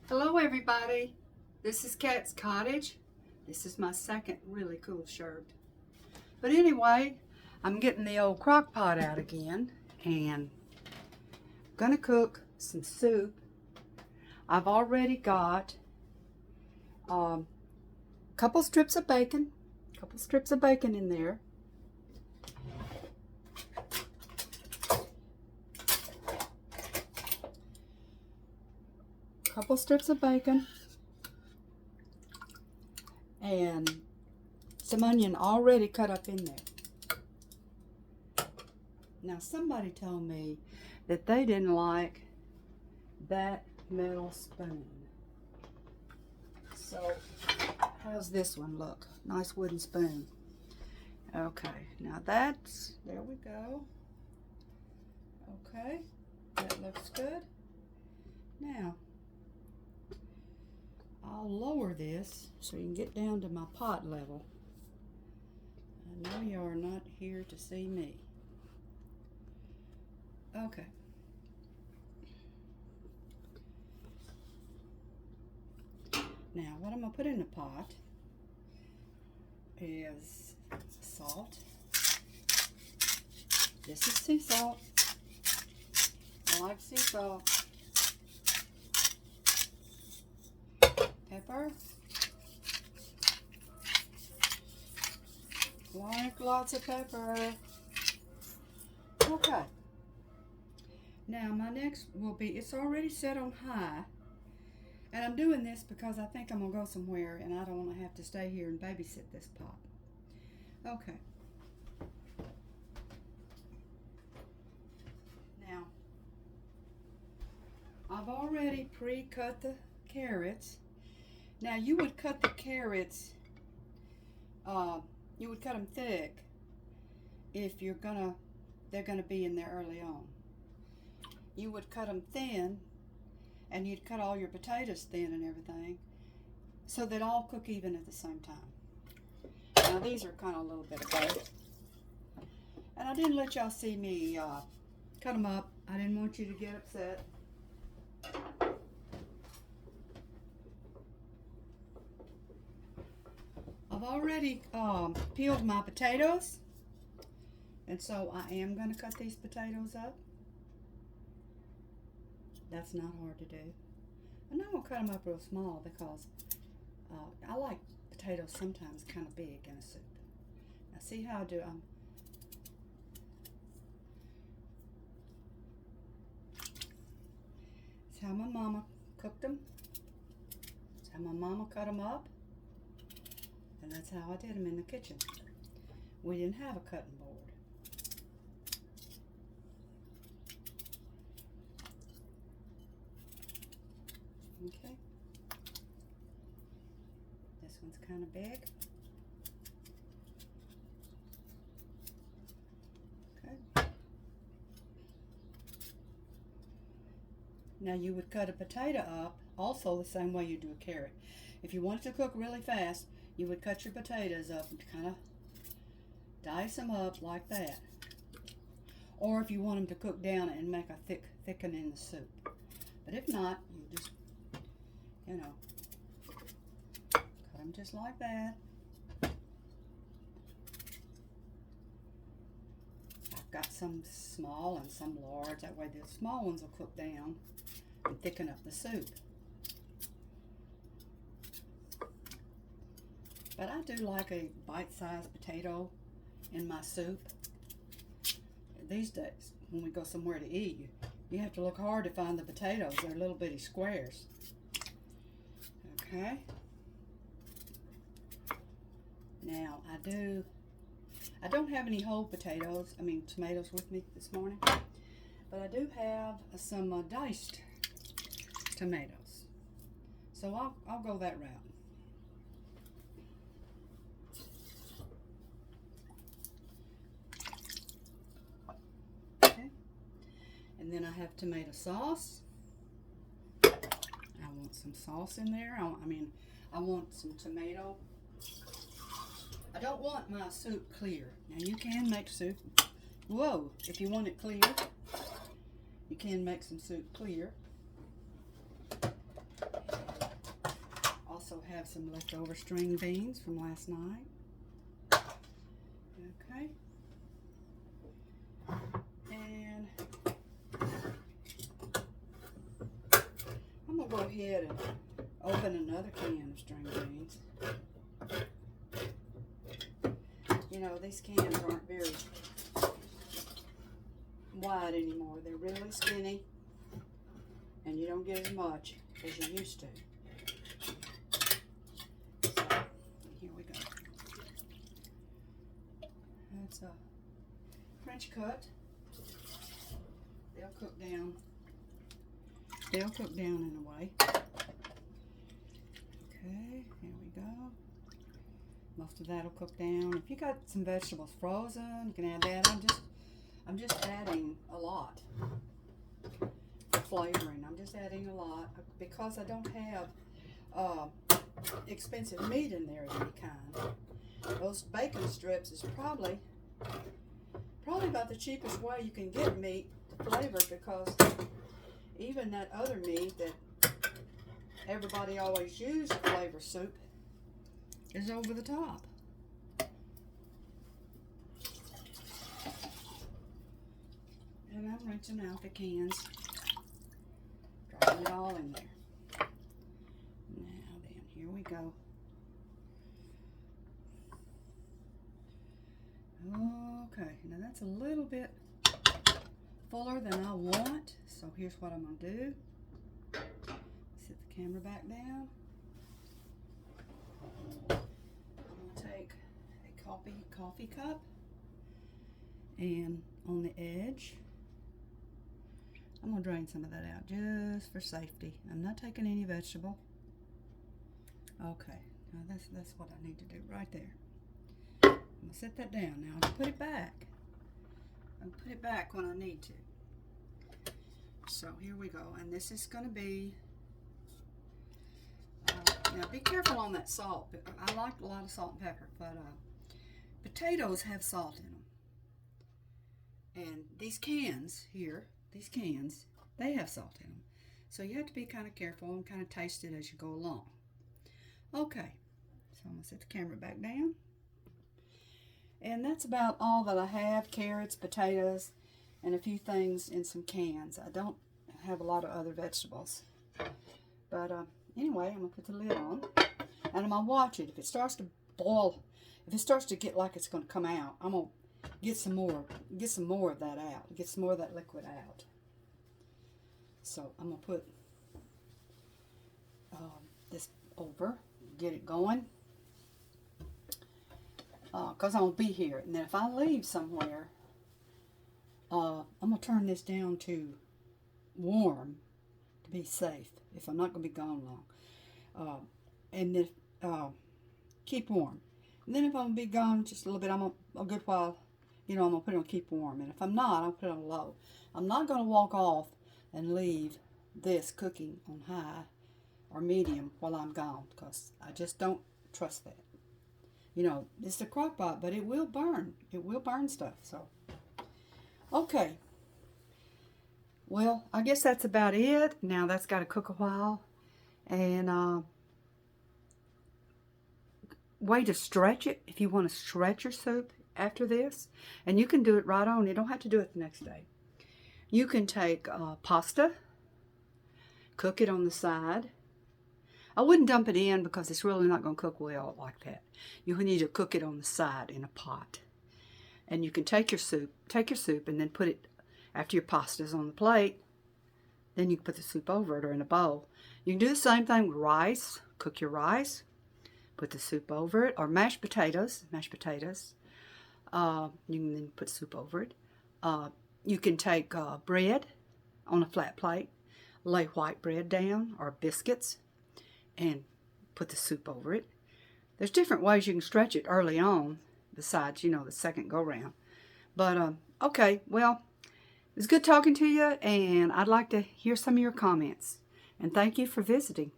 Hello everybody, this is Cat's Cottage. This is my second really cool shirt. But anyway, I'm getting the old crock pot out again and gonna cook some soup. I've already got a couple strips of bacon in there. Couple strips of bacon and some onion already cut up in there. Now somebody told me that they didn't like that metal spoon. So how's this one look? Nice wooden spoon. Okay, now there we go. Okay, that looks good. Now I'll lower this so you can get down to my pot level. I know you are not here to see me. Okay. Now what I'm going to put in the pot is salt. This is sea salt. I like sea salt. Pepper. Like lots of pepper. Okay. Now my next will be, it's already set on high. And I'm doing this because I think I'm going to go somewhere and I don't want to have to stay here and babysit this pot. Okay. Now, I've already pre-cut the carrots. Now you would cut the carrots, you would cut them thick if they're gonna be in there early on. You would cut them thin, and you'd cut all your potatoes thin and everything, so they'd all cook even at the same time. Now these are kind of a little bit of both. And I didn't let y'all see me cut them up. I didn't want you to get upset. I've already peeled my potatoes, and so I am going to cut these potatoes up. That's not hard to do. I'm not going to cut them up real small because I like potatoes sometimes kind of big in a soup. Now see how I do them. It's how my mama cooked them. It's how my mama cut them up. And that's how I did them in the kitchen. We didn't have a cutting board. Okay. This one's kind of big. Okay. Now you would cut a potato up also the same way you do a carrot. If you want it to cook really fast, you would cut your potatoes up and kind of dice them up like that. Or if you want them to cook down and make a thicken in the soup. But if not, you just, cut them just like that. I've got some small and some large. That way the small ones will cook down and thicken up the soup. But I do like a bite-sized potato in my soup. These days, when we go somewhere to eat, you have to look hard to find the potatoes. They're little bitty squares. Okay. Now, I don't have any whole tomatoes with me this morning. But I do have some diced tomatoes. So I'll go that route. And then I have tomato sauce. I want some sauce in there. I want some tomato. I don't want my soup clear. Now you can make soup. Whoa, if you want it clear, you can make some soup clear. have some leftover string beans from last night. Okay. And I'm going to go ahead and open another can of string beans. You know, these cans aren't very wide anymore. They're really skinny, and you don't get as much as you used to. So, here we go. That's a French cut. They'll cook down. They'll cook down in a way. Okay, here we go. Most of that'll cook down. If you got some vegetables frozen, you can add that. I'm just adding a lot for flavoring. I'm just adding a lot because I don't have expensive meat in there of any kind. Those bacon strips is probably about the cheapest way you can get meat to flavor, because even that other meat that everybody always uses to flavor soup is over the top. And I'm rinsing out the cans, dropping it all in there. Now then, here we go. Okay, now that's a little bit fuller than I want, so here's what I'm going to do. Set the camera back down. I'm going to take a coffee cup, and on the edge, I'm going to drain some of that out just for safety. I'm not taking any vegetable. Okay, now that's what I need to do right there. I'm going to set that down. Now I'll put it back. I'll put it back when I need to. So here we go, and this is going to be, now be careful on that salt. I like a lot of salt and pepper, but potatoes have salt in them. And these cans here, they have salt in them. So you have to be kind of careful and kind of taste it as you go along. Okay, so I'm going to set the camera back down. And that's about all that I have: carrots, potatoes, and a few things in some cans. I don't have a lot of other vegetables. But anyway, I'm going to put the lid on, and I'm going to watch it. If it starts to boil, if it starts to get like it's going to come out, I'm going to get some more of that out, get some more of that liquid out. So I'm going to put this over, get it going, because I'm going to be here. And then if I leave somewhere, I'm going to turn this down to warm to be safe, if I'm not going to be gone long. And then keep warm. And then if I'm going to be gone just a little bit, a good while, I'm going to put it on keep warm. And if I'm not, I'll put it on low. I'm not going to walk off and leave this cooking on high or medium while I'm gone, because I just don't trust that. It's a crock pot, but it will burn. It will burn stuff. So, okay. Well, I guess that's about it. Now that's got to cook a while. And way to stretch it, if you want to stretch your soup after this, and you can do it right on. You don't have to do it the next day. You can take pasta, cook it on the side. I wouldn't dump it in because it's really not going to cook well like that. You need to cook it on the side in a pot. And you can take your soup, and then put it, after your pasta's on the plate, then you can put the soup over it or in a bowl. You can do the same thing with rice. Cook your rice, put the soup over it, or mashed potatoes. You can then put soup over it. You can take bread on a flat plate, lay white bread down, or biscuits, and put the soup over it. There's different ways you can stretch it early on, besides, the second go-round. But, okay, well, it was good talking to you, and I'd like to hear some of your comments. And thank you for visiting.